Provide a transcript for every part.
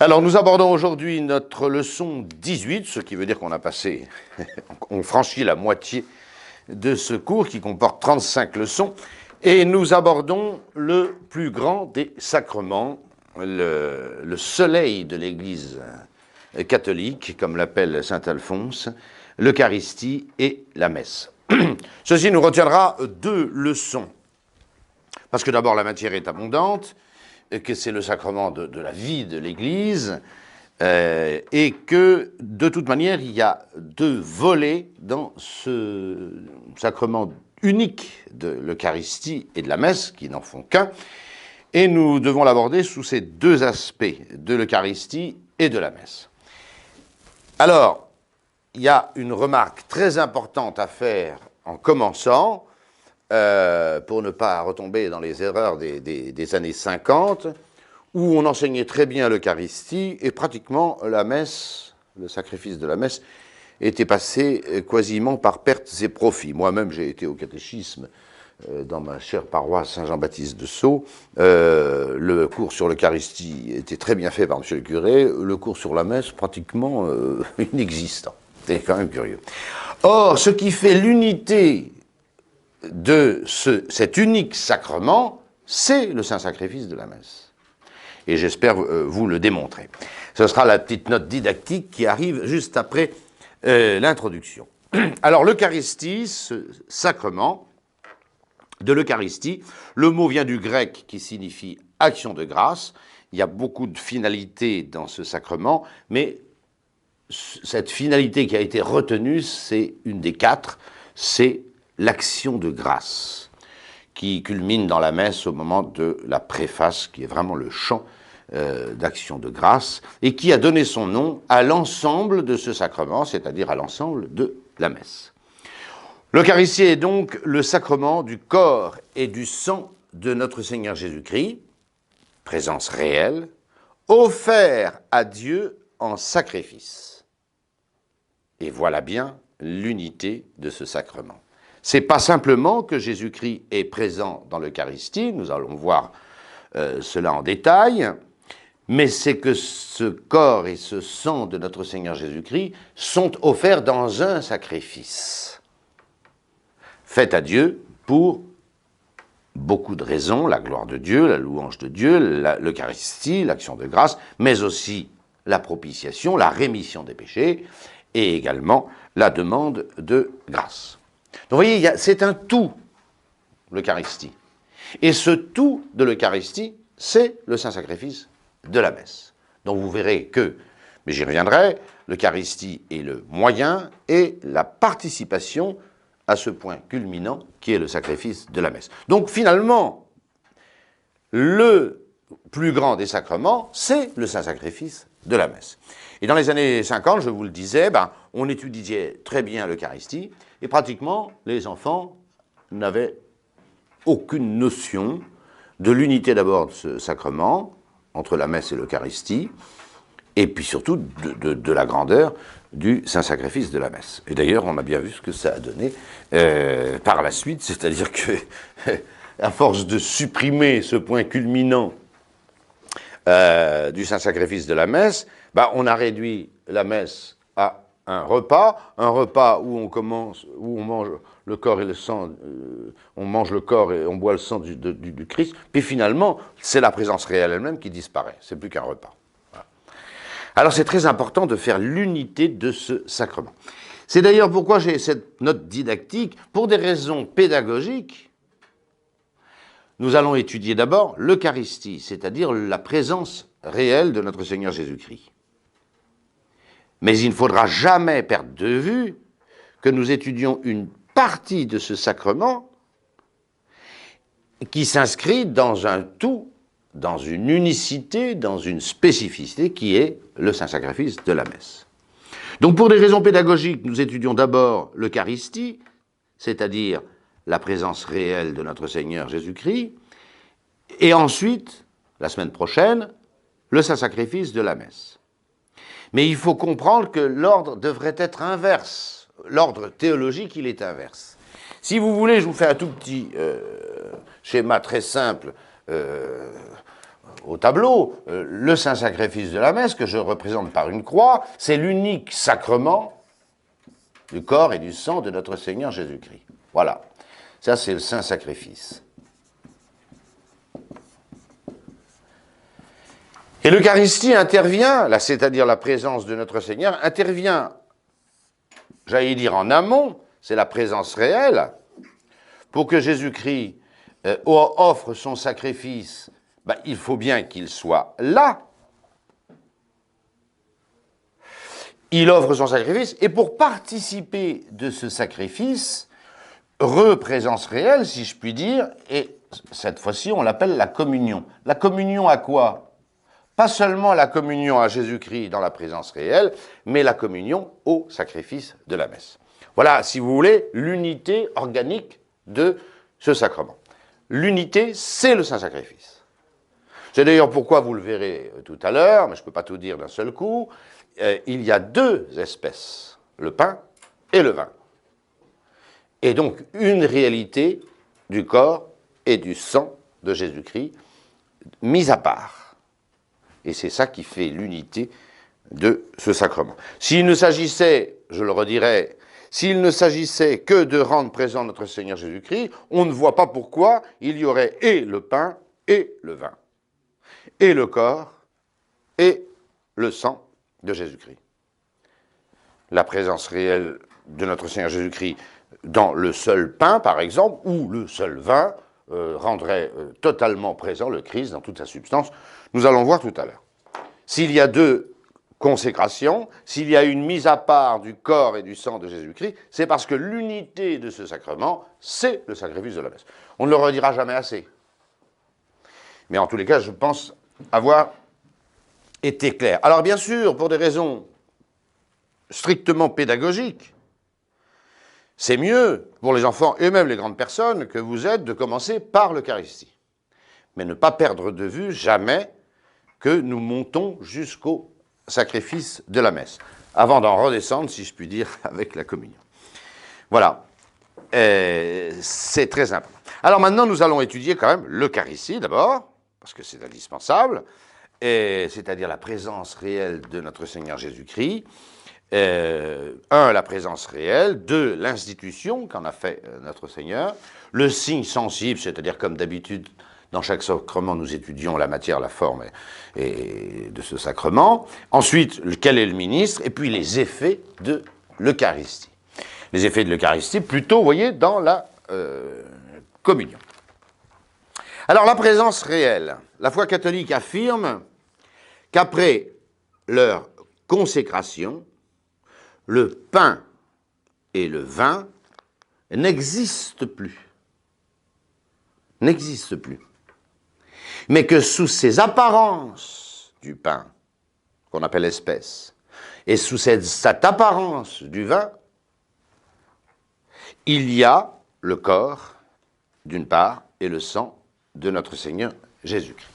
Alors, nous abordons aujourd'hui notre leçon 18, ce qui veut dire qu'on a passé, on franchit la moitié de ce cours qui comporte 35 leçons, et nous abordons le plus grand des sacrements, le soleil de l'Église catholique, comme l'appelle saint Alphonse, l'Eucharistie et la messe. Ceci nous retiendra 2 leçons, parce que d'abord la matière est abondante, que c'est le sacrement de la vie de l'Église, et que, de toute manière, il y a 2 volets dans ce sacrement unique de l'Eucharistie et de la messe, qui n'en font qu'un, et nous devons l'aborder sous ces 2 aspects, de l'Eucharistie et de la messe. Alors, il y a une remarque très importante à faire en commençant, pour ne pas retomber dans les erreurs des années 50, où on enseignait très bien l'Eucharistie et pratiquement la messe, le sacrifice de la messe, était passé quasiment par pertes et profits. Moi-même, j'ai été au catéchisme dans ma chère paroisse Saint-Jean-Baptiste de Sceaux. Le cours sur l'Eucharistie était très bien fait par M. le curé. Le cours sur la messe, pratiquement inexistant. C'est quand même curieux. Or, ce qui fait l'unité de cet unique sacrement, c'est le Saint-Sacrifice de la messe. Et j'espère vous le démontrer. Ce sera la petite note didactique qui arrive juste après l'introduction. Alors, l'Eucharistie, ce sacrement de l'Eucharistie, le mot vient du grec qui signifie action de grâce. Il y a beaucoup de finalités dans ce sacrement, mais cette finalité qui a été retenue, c'est une des 4, c'est l'action de grâce, qui culmine dans la messe au moment de la préface, qui est vraiment le chant d'action de grâce, et qui a donné son nom à l'ensemble de ce sacrement, c'est-à-dire à l'ensemble de la messe. L'Eucharistie est donc le sacrement du corps et du sang de notre Seigneur Jésus-Christ, présence réelle, offert à Dieu en sacrifice. Et voilà bien l'unité de ce sacrement. C'est pas simplement que Jésus-Christ est présent dans l'Eucharistie, nous allons voir cela en détail, mais c'est que ce corps et ce sang de notre Seigneur Jésus-Christ sont offerts dans un sacrifice, fait à Dieu pour beaucoup de raisons, la gloire de Dieu, la louange de Dieu, l'Eucharistie, l'action de grâce, mais aussi la propitiation, la rémission des péchés, et également la demande de grâce. Donc vous voyez, c'est un tout, l'Eucharistie. Et ce tout de l'Eucharistie, c'est le Saint-Sacrifice de la messe. Donc vous verrez que, mais j'y reviendrai, l'Eucharistie est le moyen et la participation à ce point culminant qui est le sacrifice de la messe. Donc finalement, le plus grand des sacrements, c'est le Saint-Sacrifice de la messe. Et dans les années 50, je vous le disais, on étudiait très bien l'Eucharistie, et pratiquement, les enfants n'avaient aucune notion de l'unité d'abord de ce sacrement, entre la messe et l'Eucharistie, et puis surtout de la grandeur du Saint-Sacrifice de la messe. Et d'ailleurs, on a bien vu ce que ça a donné par la suite, c'est-à-dire que, à force de supprimer ce point culminant du Saint-Sacrifice de la messe, on a réduit la messe à un repas où on mange le corps et le sang, on mange le corps et on boit le sang du Christ, puis finalement, c'est la présence réelle elle-même qui disparaît, c'est plus qu'un repas. Voilà. Alors c'est très important de faire l'unité de ce sacrement. C'est d'ailleurs pourquoi j'ai cette note didactique, pour des raisons pédagogiques. Nous allons étudier d'abord l'Eucharistie, c'est-à-dire la présence réelle de notre Seigneur Jésus-Christ. Mais il ne faudra jamais perdre de vue que nous étudions une partie de ce sacrement qui s'inscrit dans un tout, dans une unicité, dans une spécificité qui est le Saint-Sacrifice de la messe. Donc pour des raisons pédagogiques, nous étudions d'abord l'Eucharistie, c'est-à-dire la présence réelle de notre Seigneur Jésus-Christ, et ensuite, la semaine prochaine, le Saint-Sacrifice de la messe. Mais il faut comprendre que l'ordre devrait être inverse. L'ordre théologique, il est inverse. Si vous voulez, je vous fais un tout petit schéma très simple au tableau, le saint sacrifice de la messe, que je représente par une croix, c'est l'unique sacrement du corps et du sang de notre Seigneur Jésus-Christ. Voilà. Ça, c'est le saint sacrifice. Et l'Eucharistie intervient, là, c'est-à-dire la présence de notre Seigneur, intervient, j'allais dire en amont, c'est la présence réelle, pour que Jésus-Christ offre son sacrifice, ben, il faut bien qu'il soit là. Il offre son sacrifice, et pour participer de ce sacrifice, représence réelle, si je puis dire, et cette fois-ci, on l'appelle la communion. La communion à quoi ? Pas seulement la communion à Jésus-Christ dans la présence réelle, mais la communion au sacrifice de la messe. Voilà, si vous voulez, l'unité organique de ce sacrement. L'unité, c'est le Saint-Sacrifice. C'est d'ailleurs pourquoi, vous le verrez tout à l'heure, mais je ne peux pas tout dire d'un seul coup, il y a deux espèces, le pain et le vin. Et donc, une réalité du corps et du sang de Jésus-Christ, mis à part. Et c'est ça qui fait l'unité de ce sacrement. S'il ne s'agissait, je le redirai, s'il ne s'agissait que de rendre présent notre Seigneur Jésus-Christ, on ne voit pas pourquoi il y aurait et le pain et le vin, et le corps et le sang de Jésus-Christ. La présence réelle de notre Seigneur Jésus-Christ dans le seul pain, par exemple, ou le seul vin, rendrait totalement présent le Christ dans toute sa substance. Nous allons voir tout à l'heure. S'il y a deux consécrations, s'il y a une mise à part du corps et du sang de Jésus-Christ, c'est parce que l'unité de ce sacrement, c'est le sacrifice de la messe. On ne le redira jamais assez. Mais en tous les cas, je pense avoir été clair. Alors bien sûr, pour des raisons strictement pédagogiques, c'est mieux pour les enfants et même les grandes personnes que vous êtes de commencer par l'Eucharistie. Mais ne pas perdre de vue jamais que nous montons jusqu'au sacrifice de la messe, avant d'en redescendre, si je puis dire, avec la communion. Voilà, c'est très important. Alors maintenant, nous allons étudier quand même l'Eucharistie d'abord, parce que c'est indispensable, c'est-à-dire la présence réelle de notre Seigneur Jésus-Christ. La présence réelle, deux, l'institution qu'en a fait notre Seigneur, le signe sensible, c'est-à-dire comme d'habitude, dans chaque sacrement, nous étudions la matière, la forme et de ce sacrement. Ensuite, quel est le ministre, et puis les effets de l'Eucharistie. Les effets de l'Eucharistie, plutôt, vous voyez, dans la communion. Alors, la présence réelle. La foi catholique affirme qu'après leur consécration, le pain et le vin n'existent plus. N'existent plus. Mais que sous ces apparences du pain, qu'on appelle espèce, et sous cette apparence du vin, il y a le corps, d'une part, et le sang de notre Seigneur Jésus-Christ.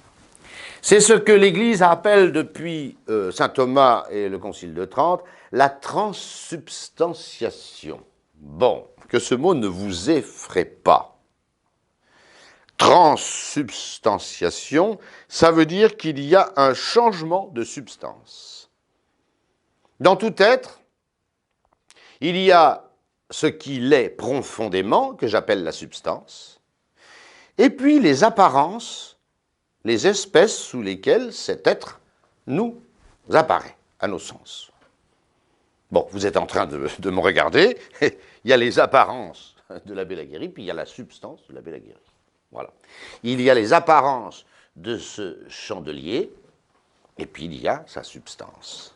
C'est ce que l'Église appelle depuis saint Thomas et le Concile de Trente, la transsubstantiation. Bon, que ce mot ne vous effraie pas. Transsubstantiation, ça veut dire qu'il y a un changement de substance. Dans tout être, il y a ce qu'il est profondément, que j'appelle la substance, et puis les apparences, les espèces sous lesquelles cet être nous apparaît, à nos sens. Bon, vous êtes en train de me regarder, il y a les apparences de l'abbé Laguérie, puis il y a la substance de l'abbé Laguérie. Voilà. Il y a les apparences de ce chandelier, et puis il y a sa substance.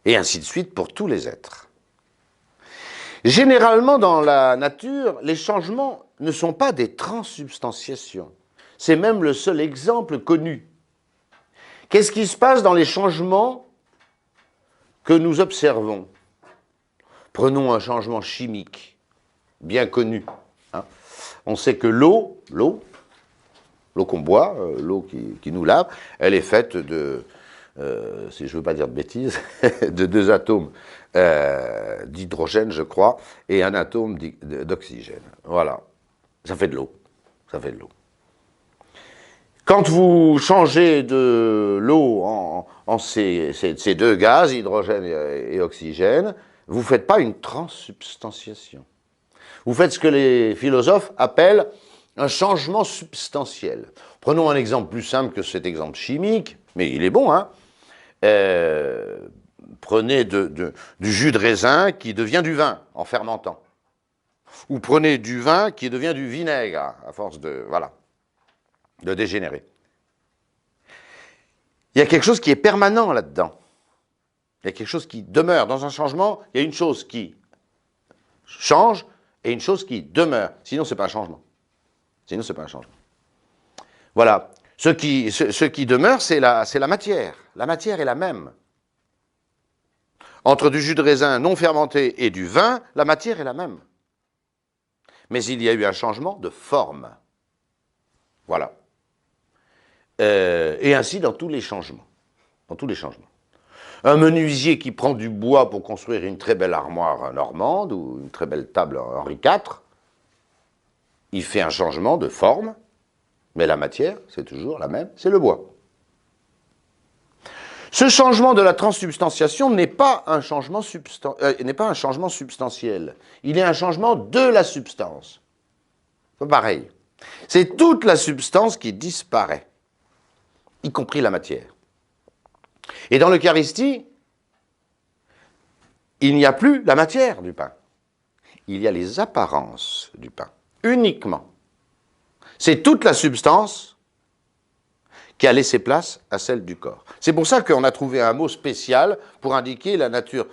Et ainsi de suite pour tous les êtres. Généralement, dans la nature, les changements ne sont pas des transsubstantiations. C'est même le seul exemple connu. Qu'est-ce qui se passe dans les changements que nous observons? Prenons un changement chimique, bien connu. On sait que l'eau qu'on boit, l'eau qui nous lave, elle est faite de, si je ne veux pas dire de bêtises, de deux atomes d'hydrogène, je crois, et un atome d'oxygène. Voilà. Ça fait de l'eau. Ça fait de l'eau. Quand vous changez de l'eau en ces deux gaz, hydrogène et oxygène, vous ne faites pas une transsubstantiation. Vous faites ce que les philosophes appellent un changement substantiel. Prenons un exemple plus simple que cet exemple chimique, mais il est bon, hein. Prenez du jus de raisin qui devient du vin en fermentant. Ou prenez du vin qui devient du vinaigre à force de dégénérer. Il y a quelque chose qui est permanent là-dedans. Il y a quelque chose qui demeure. Dans un changement, il y a une chose qui change et une chose qui demeure. Sinon, ce n'est pas un changement. Sinon, ce n'est pas un changement. Voilà. Ce qui demeure, c'est la matière. La matière est la même. Entre du jus de raisin non fermenté et du vin, la matière est la même. Mais il y a eu un changement de forme. Voilà. Et ainsi dans tous les changements. Dans tous les changements. Un menuisier qui prend du bois pour construire une très belle armoire normande ou une très belle table Henri IV, il fait un changement de forme, mais la matière, c'est toujours la même, c'est le bois. Ce changement de la transsubstantiation n'est pas un changement substantiel. Il est un changement de la substance. C'est pareil. C'est toute la substance qui disparaît, y compris la matière. Et dans l'Eucharistie, il n'y a plus la matière du pain. Il y a les apparences du pain, uniquement. C'est toute la substance qui a laissé place à celle du corps. C'est pour ça qu'on a trouvé un mot spécial pour indiquer la nature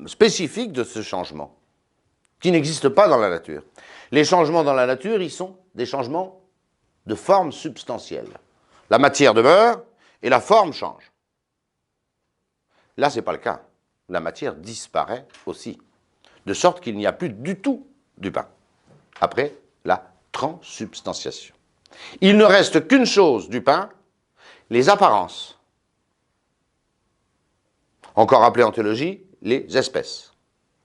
spécifique de ce changement, qui n'existe pas dans la nature. Les changements dans la nature, ils sont des changements de forme substantielle. La matière demeure et la forme change. Là, ce n'est pas le cas. La matière disparaît aussi, de sorte qu'il n'y a plus du tout du pain, après la transsubstantiation. Il ne reste qu'une chose du pain, les apparences. Encore appelées en théologie, les espèces.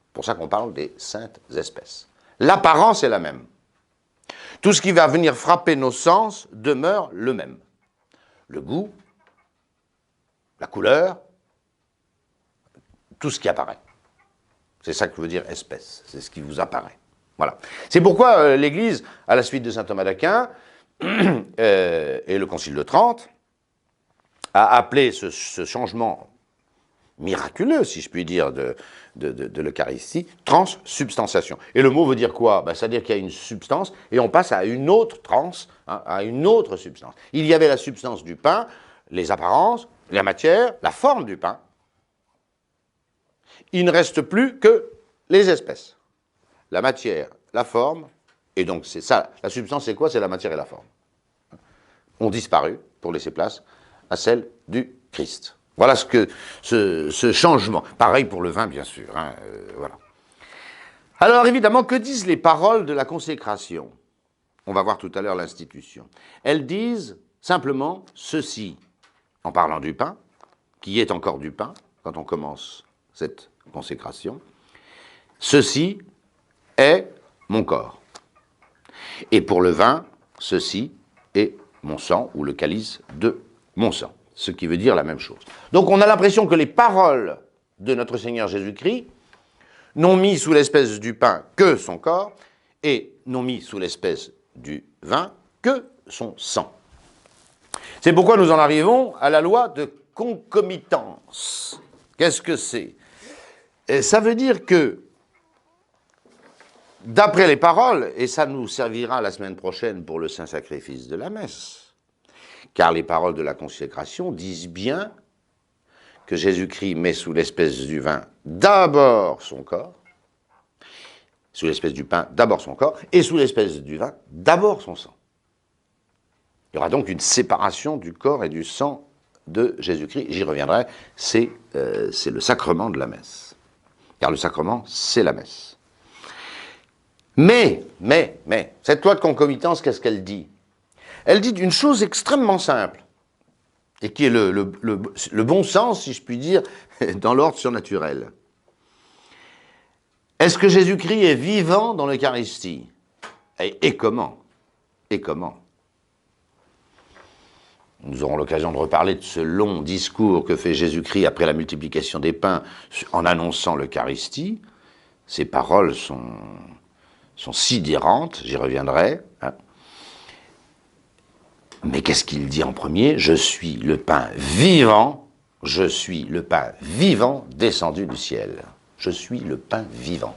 C'est pour ça qu'on parle des saintes espèces. L'apparence est la même. Tout ce qui va venir frapper nos sens demeure le même. Le goût, la couleur, tout ce qui apparaît. C'est ça que veut dire espèce, c'est ce qui vous apparaît. Voilà. C'est pourquoi l'Église, à la suite de saint Thomas d'Aquin et le Concile de Trente, a appelé ce changement miraculeux, si je puis dire, de l'Eucharistie, transsubstantiation. Et le mot veut dire quoi? C'est-à-dire qu'il y a une substance et on passe à une autre à une autre substance. Il y avait la substance du pain, les apparences, la matière, la forme du pain. Il ne reste plus que les espèces. La matière, la forme, et donc c'est ça. La substance, c'est quoi? C'est la matière et la forme. Ont disparu pour laisser place à celle du Christ. Voilà ce changement. Pareil pour le vin, bien sûr. Voilà. Alors, évidemment, que disent les paroles de la consécration? On va voir tout à l'heure l'institution. Elles disent simplement ceci, en parlant du pain, qui est encore du pain, quand on commence cette consécration. Ceci est mon corps. Et pour le vin, ceci est mon sang, ou le calice de mon sang. Ce qui veut dire la même chose. Donc on a l'impression que les paroles de notre Seigneur Jésus-Christ n'ont mis sous l'espèce du pain que son corps, et n'ont mis sous l'espèce du vin que son sang. C'est pourquoi nous en arrivons à la loi de concomitance. Qu'est-ce que c'est? Ça veut dire que, d'après les paroles, et ça nous servira la semaine prochaine pour le saint sacrifice de la messe, car les paroles de la consécration disent bien que Jésus-Christ met sous l'espèce du vin d'abord son corps, sous l'espèce du pain d'abord son corps, et sous l'espèce du vin d'abord son sang. Il y aura donc une séparation du corps et du sang de Jésus-Christ. J'y reviendrai, c'est le sacrement de la messe. Car le sacrement, c'est la messe. Mais, cette loi de concomitance, qu'est-ce qu'elle dit? Elle dit d'une chose extrêmement simple, et qui est le bon sens, si je puis dire, dans l'ordre surnaturel. Est-ce que Jésus-Christ est vivant dans l'Eucharistie? Et comment? Et comment? Nous aurons l'occasion de reparler de ce long discours que fait Jésus-Christ après la multiplication des pains en annonçant l'Eucharistie. Ces paroles sont sidérantes, j'y reviendrai. Hein. Mais qu'est-ce qu'il dit en premier? Je suis le pain vivant, je suis le pain vivant descendu du ciel. Je suis le pain vivant.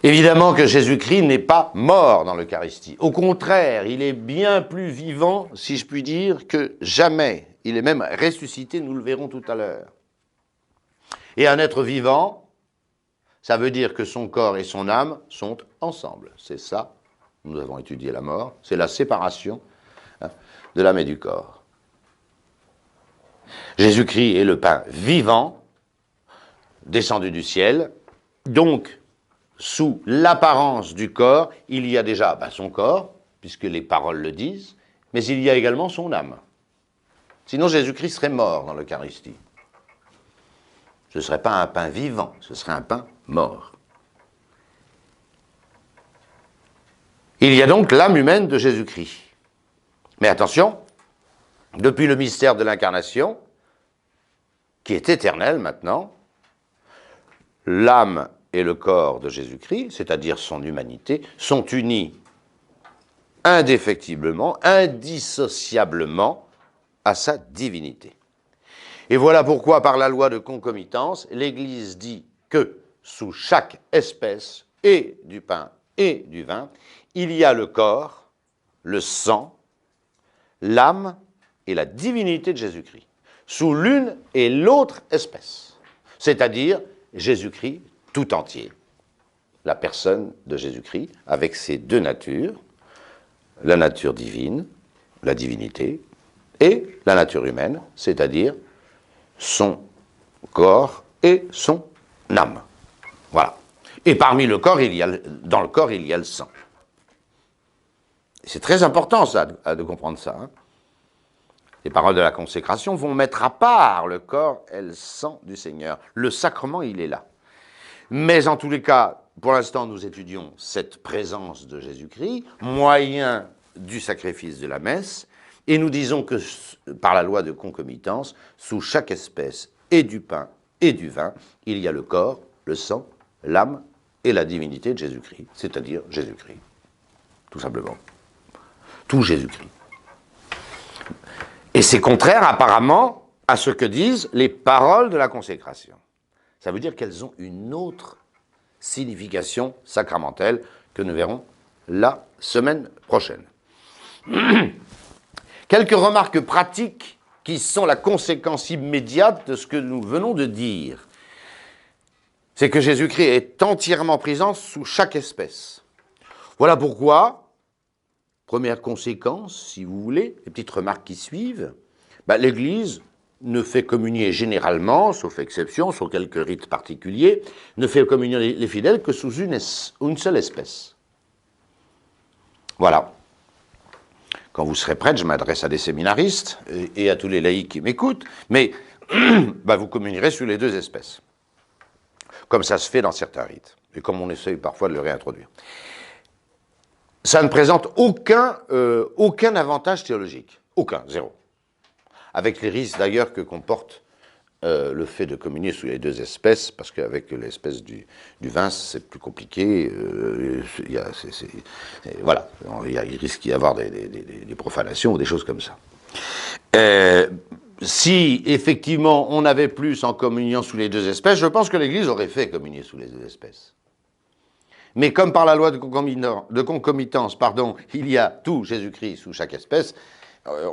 Évidemment que Jésus-Christ n'est pas mort dans l'Eucharistie. Au contraire, il est bien plus vivant, si je puis dire, que jamais. Il est même ressuscité, nous le verrons tout à l'heure. Et un être vivant, ça veut dire que son corps et son âme sont ensemble. C'est ça, nous avons étudié la mort, c'est la séparation de l'âme et du corps. Jésus-Christ est le pain vivant, descendu du ciel, donc sous l'apparence du corps, il y a déjà son corps, puisque les paroles le disent, mais il y a également son âme. Sinon Jésus-Christ serait mort dans l'Eucharistie. Ce ne serait pas un pain vivant, ce serait un pain mort. Il y a donc l'âme humaine de Jésus-Christ. Mais attention, depuis le mystère de l'incarnation, qui est éternel maintenant, l'âme et le corps de Jésus-Christ, c'est-à-dire son humanité, sont unis indéfectiblement, indissociablement à sa divinité. Et voilà pourquoi, par la loi de concomitance, l'Église dit que sous chaque espèce, et du pain et du vin, il y a le corps, le sang, l'âme et la divinité de Jésus-Christ, sous l'une et l'autre espèce, c'est-à-dire Jésus-Christ tout entier, la personne de Jésus-Christ, avec ses deux natures, la nature divine, la divinité, et la nature humaine, c'est-à-dire son corps et son âme. Voilà. Et parmi le corps, dans le corps, il y a le sang. C'est très important, ça, de comprendre ça. Hein. Les paroles de la consécration vont mettre à part le corps et le sang du Seigneur. Le sacrement, il est là. Mais en tous les cas, pour l'instant, nous étudions cette présence de Jésus-Christ, moyen du sacrifice de la messe, et nous disons que, par la loi de concomitance, sous chaque espèce, et du pain et du vin, il y a le corps, le sang, l'âme et la divinité de Jésus-Christ, c'est-à-dire Jésus-Christ, tout simplement. Tout Jésus-Christ. Et c'est contraire, apparemment, à ce que disent les paroles de la consécration. Ça veut dire qu'elles ont une autre signification sacramentelle que nous verrons la semaine prochaine. Quelques remarques pratiques qui sont la conséquence immédiate de ce que nous venons de dire. C'est que Jésus-Christ est entièrement présent sous chaque espèce. Voilà pourquoi, première conséquence, si vous voulez, les petites remarques qui suivent, l'Église ne fait communier généralement, sauf exception, sur quelques rites particuliers, ne fait communier les fidèles que sous une seule espèce. Voilà. Quand vous serez prêtre, je m'adresse à des séminaristes et à tous les laïcs qui m'écoutent, mais vous communierez sous les deux espèces, comme ça se fait dans certains rites, et comme on essaye parfois de le réintroduire. Ça ne présente aucun avantage théologique, aucun, zéro. Avec les risques d'ailleurs que comporte le fait de communier sous les deux espèces, parce qu'avec l'espèce du vin, c'est plus compliqué. Voilà, il risque d'y avoir des profanations ou des choses comme ça. Si effectivement on avait plus en communion sous les deux espèces, je pense que l'Église aurait fait communier sous les deux espèces. Mais comme par la loi de concomitance, il y a tout Jésus-Christ sous chaque espèce,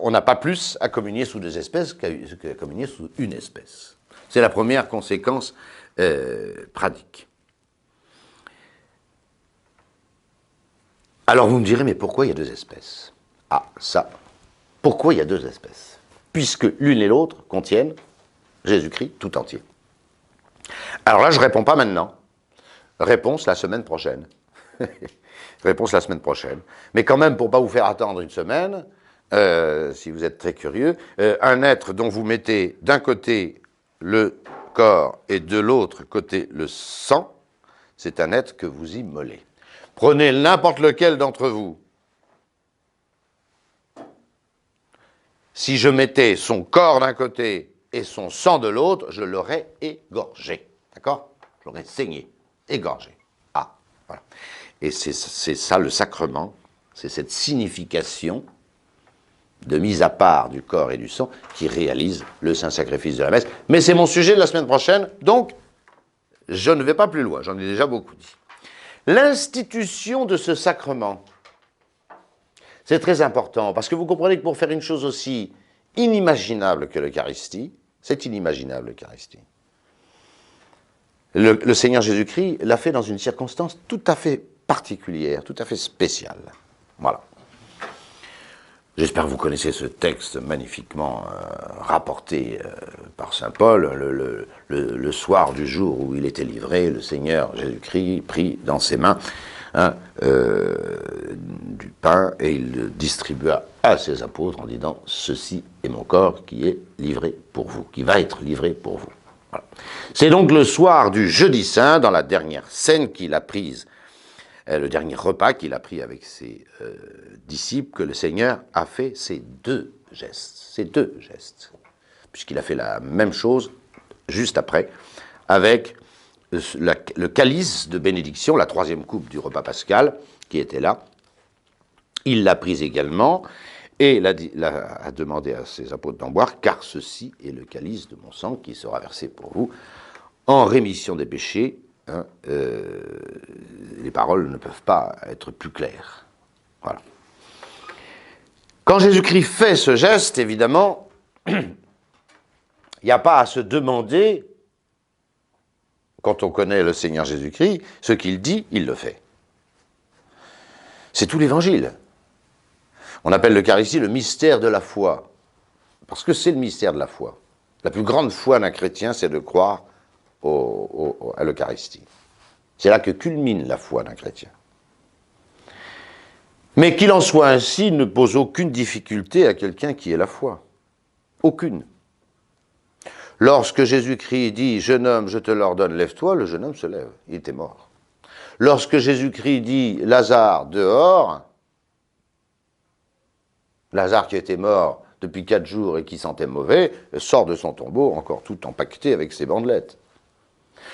on n'a pas plus à communier sous deux espèces qu'à communier sous une espèce. C'est la première conséquence pratique. Alors vous me direz, mais pourquoi il y a deux espèces? Ah, ça. Pourquoi il y a deux espèces? Puisque l'une et l'autre contiennent Jésus-Christ tout entier. Alors là, je ne réponds pas maintenant. Réponse la semaine prochaine. Réponse la semaine prochaine. Mais quand même, pour ne pas vous faire attendre une semaine, si vous êtes très curieux, un être dont vous mettez d'un côté le corps et de l'autre côté le sang, c'est un être que vous immolez. Prenez n'importe lequel d'entre vous Si je mettais son corps d'un côté et son sang de l'autre, je l'aurais égorgé. D'accord? Je l'aurais saigné, égorgé. Ah, voilà. Et c'est ça le sacrement, c'est cette signification de mise à part du corps et du sang qui réalise le saint sacrifice de la messe. Mais c'est mon sujet de la semaine prochaine, donc je ne vais pas plus loin, j'en ai déjà beaucoup dit. L'institution de ce sacrement, c'est très important, parce que vous comprenez que pour faire une chose aussi inimaginable que l'Eucharistie, c'est inimaginable l'Eucharistie. Le Seigneur Jésus-Christ l'a fait dans une circonstance tout à fait particulière, tout à fait spéciale. Voilà. J'espère que vous connaissez ce texte magnifiquement rapporté par saint Paul. Le soir du jour où il était livré, le Seigneur Jésus-Christ prit dans ses mains du pain et il le distribua à ses apôtres en disant « Ceci est mon corps qui est livré pour vous, qui va être livré pour vous. » Voilà. C'est donc le soir du jeudi saint, dans la dernière scène qu'il a prise, le dernier repas qu'il a pris avec ses disciples, que le Seigneur a fait ces deux gestes, puisqu'il a fait la même chose juste après, avec le calice de bénédiction, la troisième coupe du repas pascal, qui était là. Il l'a prise également, et a demandé à ses apôtres d'en boire, car ceci est le calice de mon sang qui sera versé pour vous, en rémission des péchés. Hein, les paroles ne peuvent pas être plus claires. Voilà. Quand Jésus-Christ fait ce geste, évidemment, il n'y a pas à se demander, quand on connaît le Seigneur Jésus-Christ, ce qu'il dit, il le fait. C'est tout l'Évangile. On appelle l'Eucharistie le mystère de la foi, parce que c'est le mystère de la foi. La plus grande foi d'un chrétien, c'est de croire à l'Eucharistie. C'est là que culmine la foi d'un chrétien. Mais qu'il en soit ainsi ne pose aucune difficulté à quelqu'un qui ait la foi. Aucune. Lorsque Jésus-Christ dit « Jeune homme, je te l'ordonne, lève-toi », le jeune homme se lève. Il était mort. Lorsque Jésus-Christ dit « Lazare, dehors », Lazare qui était mort depuis 4 jours et qui sentait mauvais, sort de son tombeau, encore tout empaqueté avec ses bandelettes.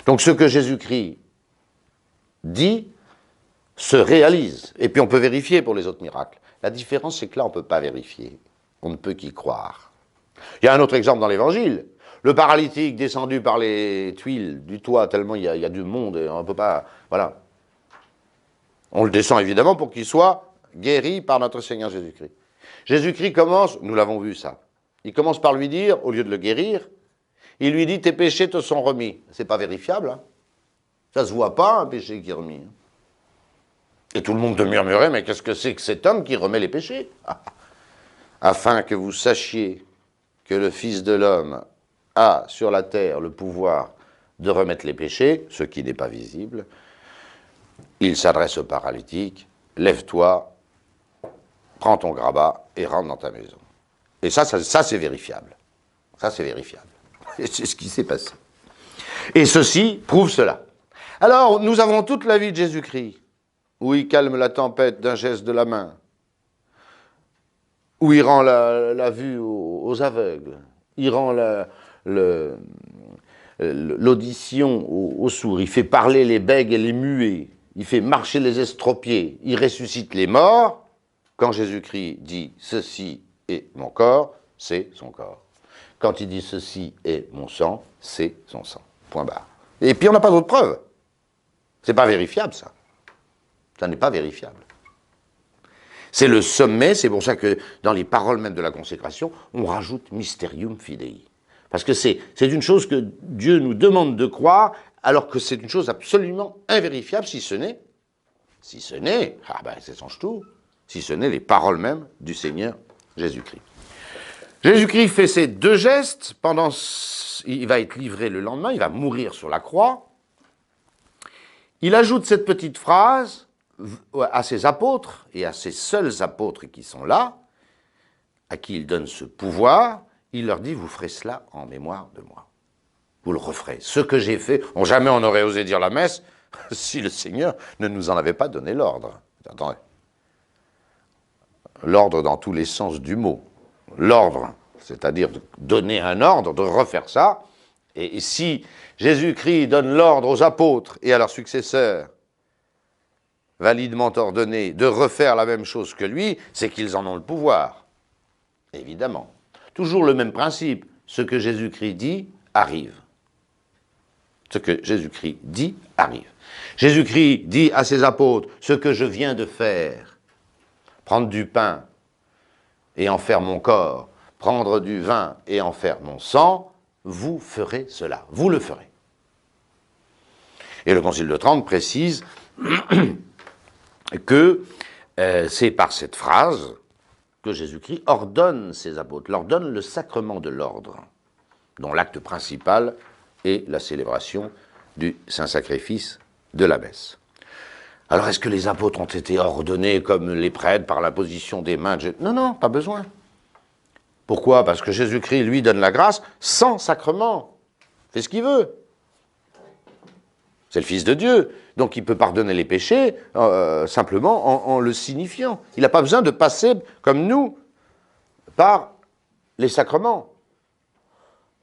Donc ce que Jésus-Christ dit se réalise. Et puis on peut vérifier pour les autres miracles. La différence, c'est que là, on ne peut pas vérifier. On ne peut qu'y croire. Il y a un autre exemple dans l'Évangile. Le paralytique descendu par les tuiles du toit, tellement il y a du monde, et on ne peut pas... Voilà. On le descend évidemment pour qu'il soit guéri par notre Seigneur Jésus-Christ. Jésus-Christ commence, nous l'avons vu ça, il commence par lui dire, au lieu de le guérir, il lui dit « tes péchés te sont remis ». C'est pas vérifiable, hein. Ça ne se voit pas, un péché qui est remis. Et tout le monde te murmurait, mais qu'est-ce que c'est que cet homme qui remet les péchés? Afin que vous sachiez que le Fils de l'homme a sur la terre le pouvoir de remettre les péchés, ce qui n'est pas visible, il s'adresse au paralytique, lève-toi, prends ton grabat et rentre dans ta maison. Et ça c'est vérifiable. Ça, c'est vérifiable. Et c'est ce qui s'est passé. Et ceci prouve cela. Alors, nous avons toute la vie de Jésus-Christ, où il calme la tempête d'un geste de la main, où il rend la vue aux aveugles, il rend l'audition aux sourds, il fait parler les bègues et les muets, il fait marcher les estropiés, il ressuscite les morts. Quand Jésus-Christ dit « ceci est mon corps », c'est son corps. Quand il dit « ceci est mon sang », c'est son sang. Point barre. Et puis on n'a pas d'autre preuve. C'est pas vérifiable, ça. Ça n'est pas vérifiable. C'est le sommet, c'est pour ça que dans les paroles même de la consécration, on rajoute « mysterium fidei ». Parce que c'est une chose que Dieu nous demande de croire, alors que c'est une chose absolument invérifiable, si ce n'est, ah ben c'est change tout, si ce n'est les paroles même du Seigneur Jésus-Christ. Jésus-Christ fait ces deux gestes, il va être livré le lendemain, il va mourir sur la croix. Il ajoute cette petite phrase à ses apôtres, et à ses seuls apôtres qui sont là, à qui il donne ce pouvoir, il leur dit « vous ferez cela en mémoire de moi ». Vous le referez. Ce que j'ai fait, jamais on n'aurait osé dire la messe si le Seigneur ne nous en avait pas donné l'ordre. Attendez. L'ordre dans tous les sens du mot. l'ordre, c'est-à-dire de donner un ordre, de refaire ça. Et si Jésus-Christ donne l'ordre aux apôtres et à leurs successeurs, validement ordonnés, de refaire la même chose que lui, c'est qu'ils en ont le pouvoir. Évidemment. Toujours le même principe. Ce que Jésus-Christ dit, arrive. Ce que Jésus-Christ dit, arrive. Jésus-Christ dit à ses apôtres, ce que je viens de faire, prendre du pain et en faire mon corps, prendre du vin et en faire mon sang, vous ferez cela, vous le ferez. Et le Concile de Trente précise que c'est par cette phrase que Jésus-Christ ordonne ses apôtres, leur donne le sacrement de l'ordre, dont l'acte principal est la célébration du Saint-Sacrifice de la messe. Alors est-ce que les apôtres ont été ordonnés comme les prêtres par l'imposition des mains de... Non, non, pas besoin. Pourquoi? Parce que Jésus-Christ, lui, donne la grâce sans sacrement. Il fait ce qu'il veut. C'est le Fils de Dieu. Donc il peut pardonner les péchés simplement en le signifiant. Il n'a pas besoin de passer, comme nous, par les sacrements.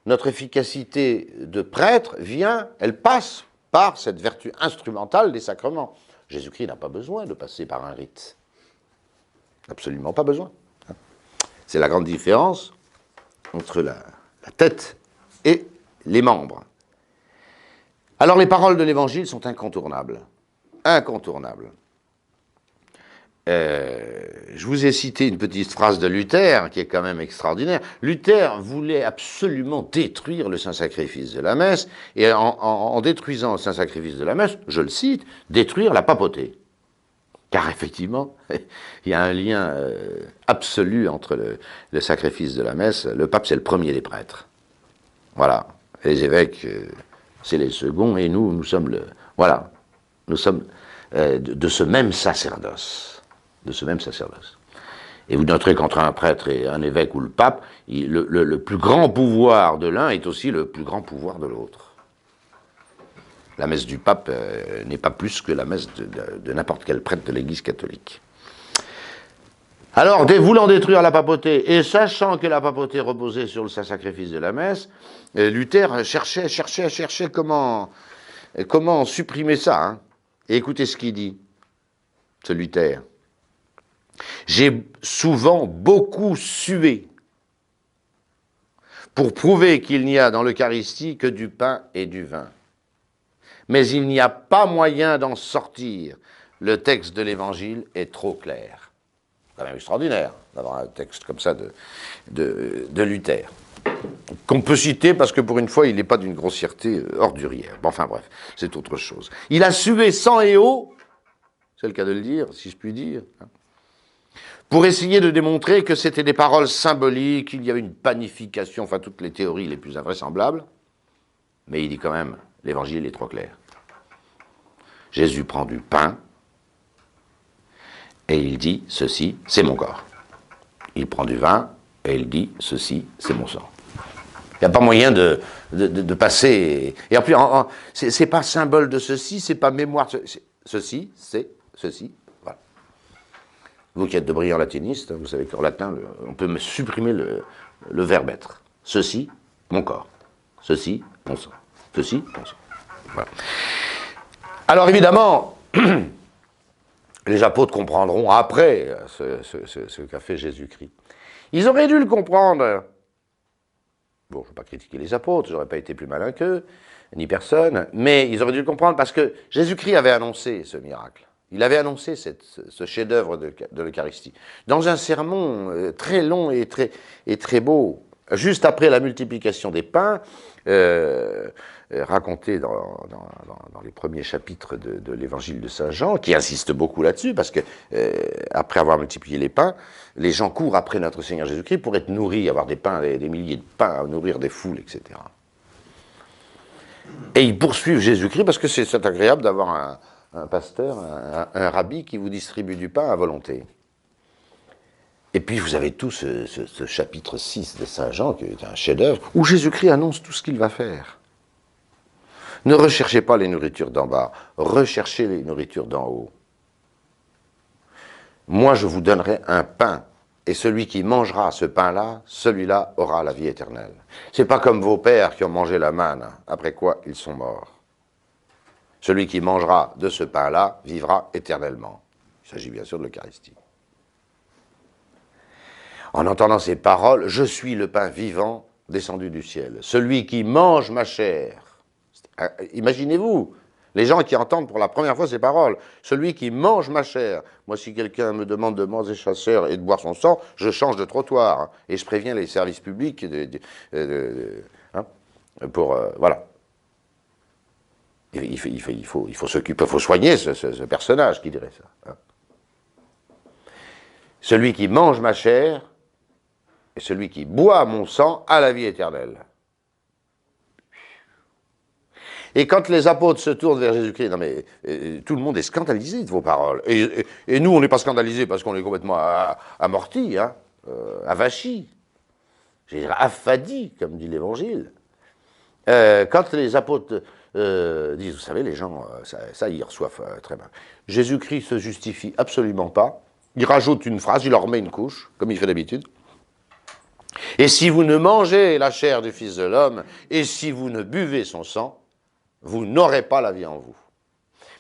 Notre efficacité de prêtre vient, elle passe par cette vertu instrumentale des sacrements. Jésus-Christ n'a pas besoin de passer par un rite. Absolument pas besoin. C'est la grande différence entre la tête et les membres. Alors les paroles de l'Évangile sont incontournables. Incontournables. Je vous ai cité une petite phrase de Luther, qui est quand même extraordinaire. Luther voulait absolument détruire le Saint-Sacrifice de la messe, et en détruisant le Saint-Sacrifice de la messe, je le cite, détruire la papauté. Car effectivement, il y a un lien absolu entre le sacrifice de la messe. Le pape, c'est le premier des prêtres. Voilà. Les évêques, c'est les seconds, et nous sommes voilà. Nous sommes de ce même sacerdoce. De ce même sacerdoce. Et vous noterez qu'entre un prêtre et un évêque ou le pape, le plus grand pouvoir de l'un est aussi le plus grand pouvoir de l'autre. La messe du pape n'est pas plus que la messe de n'importe quel prêtre de l'Église catholique. Alors, voulant détruire la papauté, et sachant que la papauté reposait sur le saint-sacrifice de la messe, Luther cherchait comment supprimer ça. Hein. Et écoutez ce qu'il dit, ce Luther. J'ai souvent beaucoup sué pour prouver qu'il n'y a dans l'Eucharistie que du pain et du vin. Mais il n'y a pas moyen d'en sortir. Le texte de l'Évangile est trop clair. C'est quand même extraordinaire d'avoir un texte comme ça de Luther. Qu'on peut citer parce que pour une fois, il n'est pas d'une grossièreté ordurière. Bon, enfin bref, c'est autre chose. Il a sué sang et eau, c'est le cas de le dire, si je puis dire, pour essayer de démontrer que c'était des paroles symboliques, qu'il y avait une panification, enfin toutes les théories les plus invraisemblables. Mais il dit quand même, l'Évangile est trop clair. Jésus prend du pain et il dit, ceci, c'est mon corps. Il prend du vin et il dit, ceci, c'est mon sang. Il n'y a pas moyen de passer... Et en plus, c'est pas symbole de ceci, c'est pas mémoire... Ceci, c'est ceci, voilà. Vous qui êtes de brillants latinistes, vous savez qu'en latin, on peut supprimer le verbe être. Ceci, mon corps. Ceci, mon sang. Ceci, mon sang. Voilà. Alors évidemment, les apôtres comprendront après ce qu'a fait Jésus-Christ. Ils auraient dû le comprendre. Bon, je ne veux pas critiquer les apôtres, je n'aurais pas été plus malin qu'eux, ni personne, mais ils auraient dû le comprendre parce que Jésus-Christ avait annoncé ce miracle. Il avait annoncé ce chef-d'œuvre de l'Eucharistie. Dans un sermon très long et très beau, juste après la multiplication des pains, raconté dans les premiers chapitres de l'évangile de Saint Jean, qui insiste beaucoup là-dessus, parce que après avoir multiplié les pains, les gens courent après notre Seigneur Jésus-Christ pour être nourris, avoir des pains, des milliers de pains à nourrir des foules, etc. Et ils poursuivent Jésus-Christ parce que c'est agréable d'avoir un pasteur, un rabbi qui vous distribue du pain à volonté. Et puis vous avez tout ce chapitre 6 de Saint Jean, qui est un chef-d'œuvre, où Jésus-Christ annonce tout ce qu'il va faire. Ne recherchez pas les nourritures d'en bas, recherchez les nourritures d'en haut. Moi, je vous donnerai un pain Et celui qui mangera ce pain-là, celui-là aura la vie éternelle. C'est pas comme vos pères qui ont mangé la manne, après quoi ils sont morts. Celui qui mangera de ce pain-là vivra éternellement. Il s'agit bien sûr de l'Eucharistie. En entendant ces paroles, je suis le pain vivant descendu du ciel. Celui qui mange ma chair. Imaginez-vous, les gens qui entendent pour la première fois ces paroles. Celui qui mange ma chair. Moi, si quelqu'un me demande de manger sa chair et de boire son sang, je change de trottoir. Hein, et je préviens les services publics voilà. Il faut soigner ce personnage qui dirait ça. Hein. Celui qui mange ma chair et celui qui boit mon sang a la vie éternelle. Et quand les apôtres se tournent vers Jésus-Christ, non mais tout le monde est scandalisé de vos paroles. Et nous, on n'est pas scandalisés parce qu'on est complètement amortis, hein, avachis, j'ai affadis, comme dit l'Évangile. Quand les apôtres disent, vous savez, les gens, ça ils reçoivent très mal. Jésus-Christ se justifie absolument pas. Il rajoute une phrase, il leur met une couche, comme il fait d'habitude. Et si vous ne mangez la chair du Fils de l'homme, et si vous ne buvez son sang, vous n'aurez pas la vie en vous.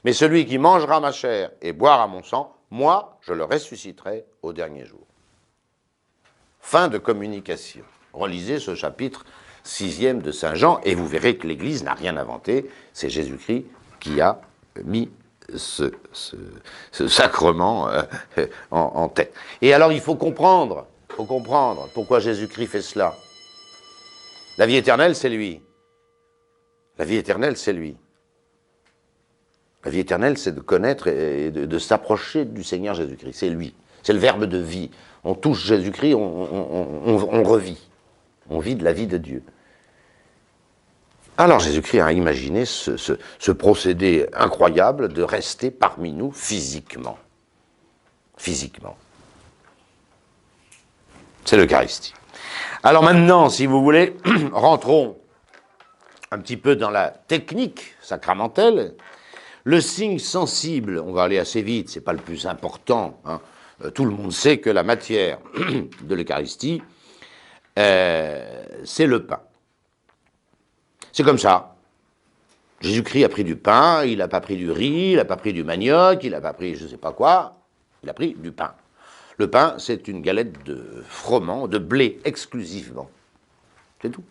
Mais celui qui mangera ma chair et boira mon sang, moi, je le ressusciterai au dernier jour. Fin de communication. Relisez ce chapitre 6e de Saint Jean, et vous verrez que l'Église n'a rien inventé. C'est Jésus-Christ qui a mis ce sacrement en tête. Et alors, il faut comprendre pourquoi Jésus-Christ fait cela. La vie éternelle, c'est lui. La vie éternelle, c'est lui. La vie éternelle, c'est de connaître et de s'approcher du Seigneur Jésus-Christ. C'est lui. C'est le verbe de vie. On touche Jésus-Christ, on revit. On vit de la vie de Dieu. Alors Jésus-Christ a imaginé ce procédé incroyable de rester parmi nous physiquement. Physiquement. C'est l'Eucharistie. Alors maintenant, si vous voulez, rentrons un petit peu dans la technique sacramentelle. Le signe sensible, on va aller assez vite, c'est pas le plus important. Hein. Tout le monde sait que la matière de l'Eucharistie, c'est le pain. C'est comme ça. Jésus-Christ a pris du pain, il n'a pas pris du riz, il n'a pas pris du manioc, il n'a pas pris je ne sais pas quoi, il a pris du pain. Le pain, c'est une galette de froment, de blé exclusivement. C'est tout.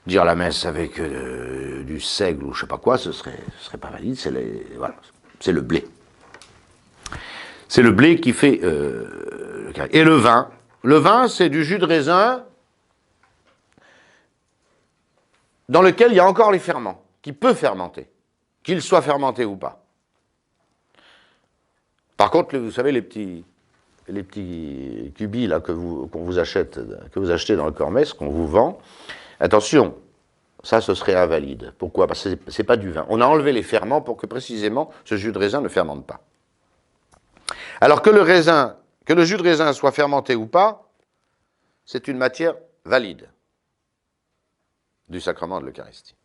Dire la messe avec du seigle ou je ne sais pas quoi, ce serait pas valide, voilà, c'est le blé. C'est le blé qui fait... et le vin, c'est du jus de raisin dans lequel il y a encore les ferments, qui peut fermenter, qu'il soit fermenté ou pas. Par contre, vous savez, les petits cubis là, que vous achetez dans le Cormesse, qu'on vous vend, attention, ça, ce serait invalide. Pourquoi? Parce que c'est pas du vin. On a enlevé les ferments pour que, précisément, ce jus de raisin ne fermente pas. Alors que le jus de raisin soit fermenté ou pas, c'est une matière valide du sacrement de l'Eucharistie.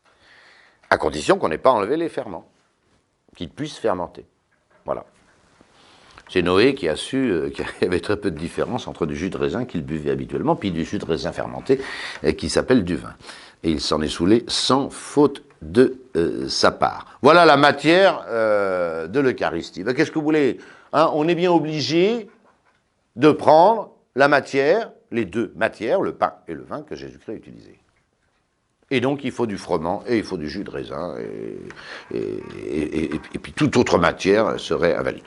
À condition qu'on n'ait pas enlevé les ferments, qu'ils puissent fermenter. Voilà. C'est Noé qui a su qu'il y avait très peu de différence entre du jus de raisin qu'il buvait habituellement, puis du jus de raisin fermenté qui s'appelle du vin. Et il s'en est saoulé sans faute de sa part. Voilà la matière de l'Eucharistie. Ben, qu'est-ce que vous voulez, hein? On est bien obligé de prendre la matière, les deux matières, le pain et le vin, que Jésus-Christ a utilisé. Et donc il faut du froment et il faut du jus de raisin, et puis toute autre matière serait invalide.